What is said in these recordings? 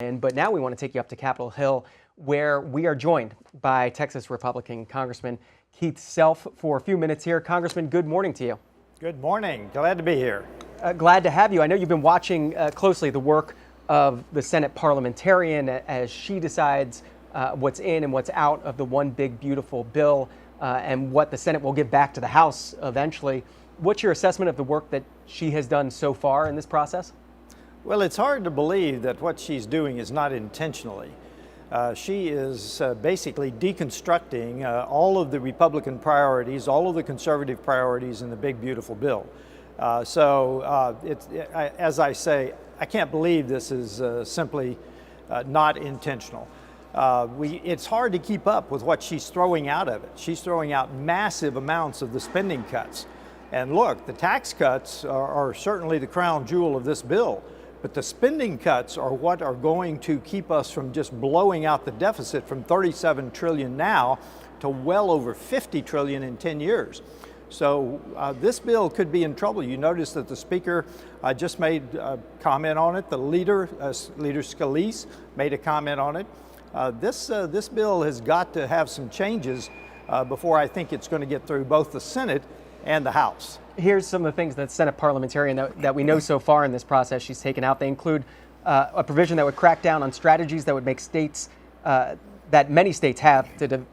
But now we want to take you up to Capitol Hill, where we are joined by Texas Republican Congressman Keith Self for a few minutes here. Congressman, good morning to you. Good morning. Glad to be here. Glad to have you. I know you've been watching closely the work of the Senate parliamentarian as she decides what's in and what's out of the one big beautiful bill and what the Senate will give back to the House eventually. What's your assessment of the work that she has done so far in this process? Well, it's hard to believe that what she's doing is not intentionally. She is basically deconstructing all of the Republican priorities, all of the conservative priorities in the big beautiful bill. As I say, I can't believe this is simply not intentional. It's hard to keep up with what she's throwing out of it. She's throwing out massive amounts of the spending cuts. And look, the tax cuts are certainly the crown jewel of this bill, but the spending cuts are what are going to keep us from just blowing out the deficit from 37 trillion now to well over 50 trillion in 10 years. So this bill could be in trouble. You notice that the Speaker just made a comment on it. The Leader Scalise, made a comment on it. This bill has got to have some changes before I think it's going to get through both the Senate and the House. Here's some of the things that Senate parliamentarian that we know so far in this process she's taken out. They include a provision that would crack down on strategies that would make states, that many states have to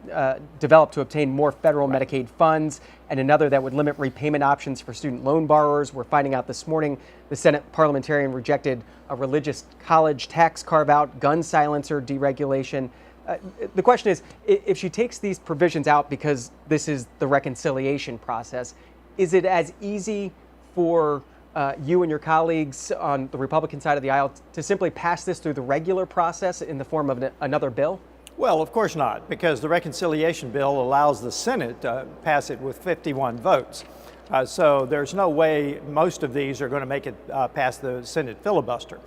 develop to obtain more federal Medicaid funds, and another that would limit repayment options for student loan borrowers. We're finding out this morning the Senate parliamentarian rejected a religious college tax carve-out, gun silencer deregulation. The question is, if she takes these provisions out because this is the reconciliation process, is it as easy for you and your colleagues on the Republican side of the aisle to simply pass this through the regular process in the form of another bill? Well, of course not, because the reconciliation bill allows the Senate to pass it with 51 votes. So there's no way most of these are going to make it past the Senate filibuster.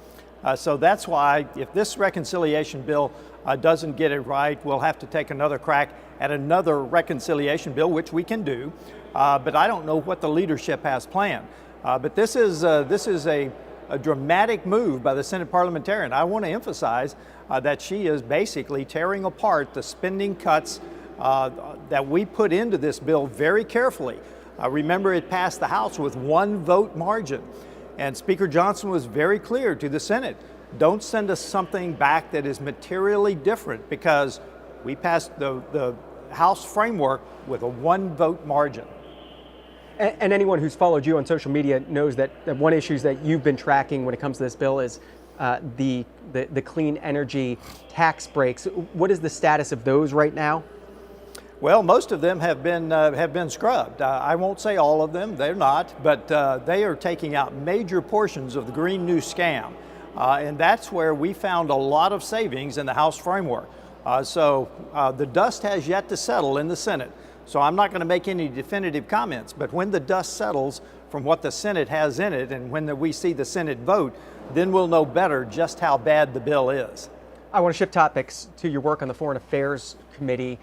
So that's why if this reconciliation bill doesn't get it right, we'll have to take another crack at another reconciliation bill, which we can do. But I don't know what the leadership has planned. But this is a dramatic move by the Senate parliamentarian. I want to emphasize that she is basically tearing apart the spending cuts that we put into this bill very carefully. Remember, it passed the House with one vote margin. And Speaker Johnson was very clear to the Senate, don't send us something back that is materially different, because we passed the House framework with a one vote margin. And anyone who's followed you on social media knows that one issue that you've been tracking when it comes to this bill is the clean energy tax breaks. What is the status of those right now? Well, most of them have been scrubbed. I won't say all of them; they're not, but they are taking out major portions of the Green New Scam, and that's where we found a lot of savings in the House framework. So the dust has yet to settle in the Senate. So I'm not going to make any definitive comments, but when the dust settles from what the Senate has in it, and when we see the Senate vote, then we'll know better just how bad the bill is. I want to shift topics to your work on the Foreign Affairs Committee.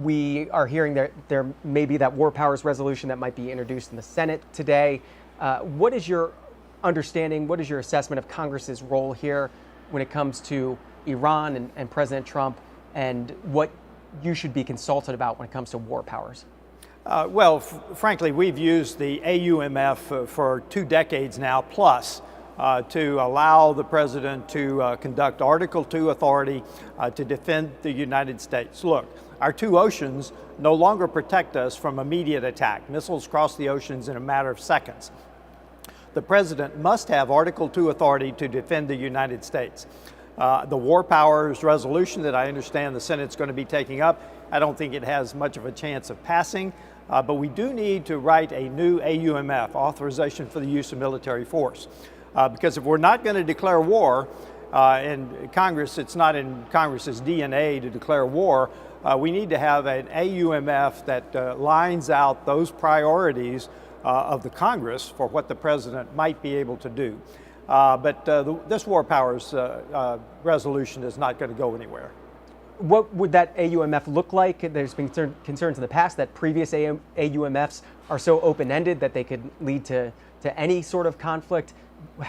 We are hearing that there may be that war powers resolution that might be introduced in the Senate today. What is your understanding, what is your assessment of Congress's role here when it comes to Iran and President Trump, and what you should be consulted about when it comes to war powers? Frankly, we've used the AUMF for 2 decades now plus to allow the president to conduct Article 2 authority to defend the United States. Look, our 2 oceans no longer protect us from immediate attack. Missiles cross the oceans in a matter of seconds. The president must have Article 2 authority to defend the United States. The war powers resolution that I understand the Senate's going to be taking up, I don't think it has much of a chance of passing, but we do need to write a new AUMF, authorization for the use of military force. Because if we're not going to declare war, in Congress, it's not in Congress's DNA to declare war, we need to have an AUMF that lines out those priorities of the Congress for what the president might be able to do. But this war powers resolution is not going to go anywhere. What would that AUMF look like? There's been concerns in the past that previous AUMFs are so open-ended that they could lead to any sort of conflict.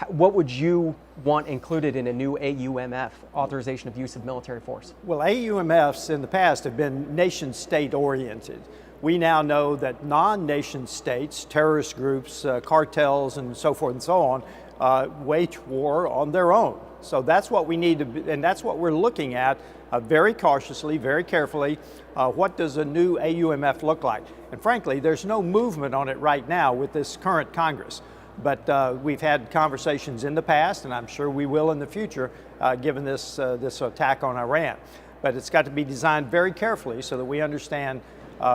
what would you want included in a new AUMF, authorization of use of military force? Well, AUMFs in the past have been nation-state oriented. We now know that non-nation states, terrorist groups, cartels, and so forth and so on, wage war on their own. So that's what we need to be, and that's what we're looking at very cautiously, very carefully. What does a new AUMF look like? And frankly, there's no movement on it right now with this current Congress. But we've had conversations in the past, and I'm sure we will in the future, given this attack on Iran. But it's got to be designed very carefully so that we understand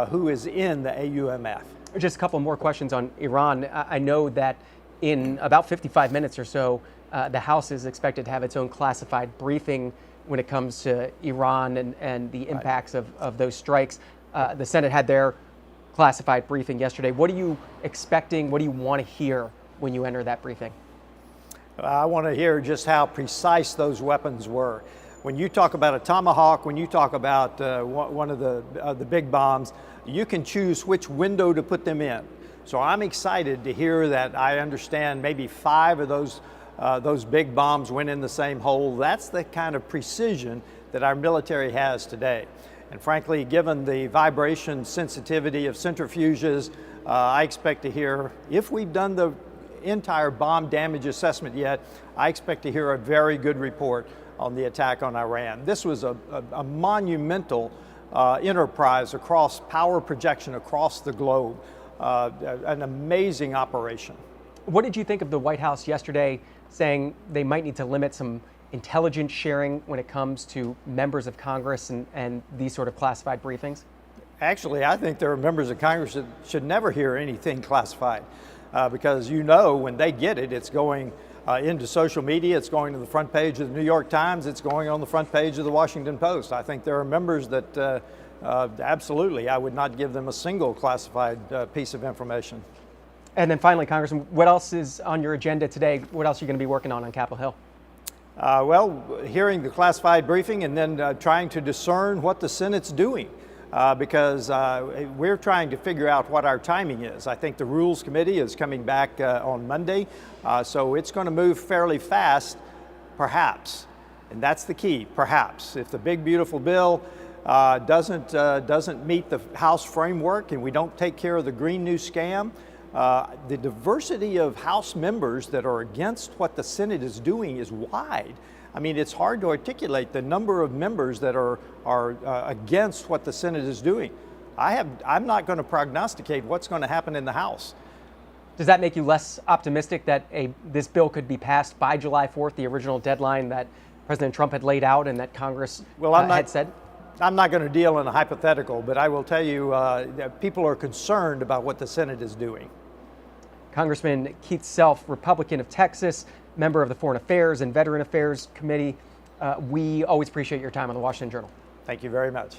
who is in the AUMF. Just a couple more questions on Iran. I know that in about 55 minutes or so, the House is expected to have its own classified briefing when it comes to Iran and the impacts of those strikes. The Senate had their classified briefing yesterday. What are you expecting? What do you want to hear when you enter that briefing? I want to hear just how precise those weapons were. When you talk about a Tomahawk, when you talk about one of the big bombs, you can choose which window to put them in. So I'm excited to hear that. I understand maybe 5 of those big bombs went in the same hole. That's the kind of precision that our military has today. And frankly, given the vibration sensitivity of centrifuges, I expect to hear, if we've done the entire bomb damage assessment yet, I expect to hear a very good report on the attack on Iran. This was a monumental enterprise across power projection across the globe, an amazing operation. What did you think of the White House yesterday saying they might need to limit some intelligence sharing when it comes to members of Congress and these sort of classified briefings? Actually, I think there are members of Congress that should never hear anything classified because when they get it, it's going into social media, it's going to the front page of the New York Times, it's going on the front page of the Washington Post. I think there are members that absolutely, I would not give them a single classified piece of information. And then finally, Congressman, what else is on your agenda today? What else are you going to be working on Capitol Hill? Well, hearing the classified briefing and then trying to discern what the Senate's doing because we're trying to figure out what our timing is. I think the Rules Committee is coming back on Monday, so it's going to move fairly fast, perhaps. And that's the key, perhaps. If the big, beautiful bill doesn't meet the House framework and we don't take care of the Green New Scam, the diversity of House members that are against what the Senate is doing is wide. I mean, it's hard to articulate the number of members that are against what the Senate is doing. I'm not going to prognosticate what's going to happen in the House. Does that make you less optimistic that this bill could be passed by July 4th, the original deadline that President Trump had laid out and that Congress had said? I'm not going to deal in a hypothetical, but I will tell you that people are concerned about what the Senate is doing. Congressman Keith Self, Republican of Texas, member of the Foreign Affairs and Veteran Affairs Committee. We always appreciate your time on the Washington Journal. Thank you very much.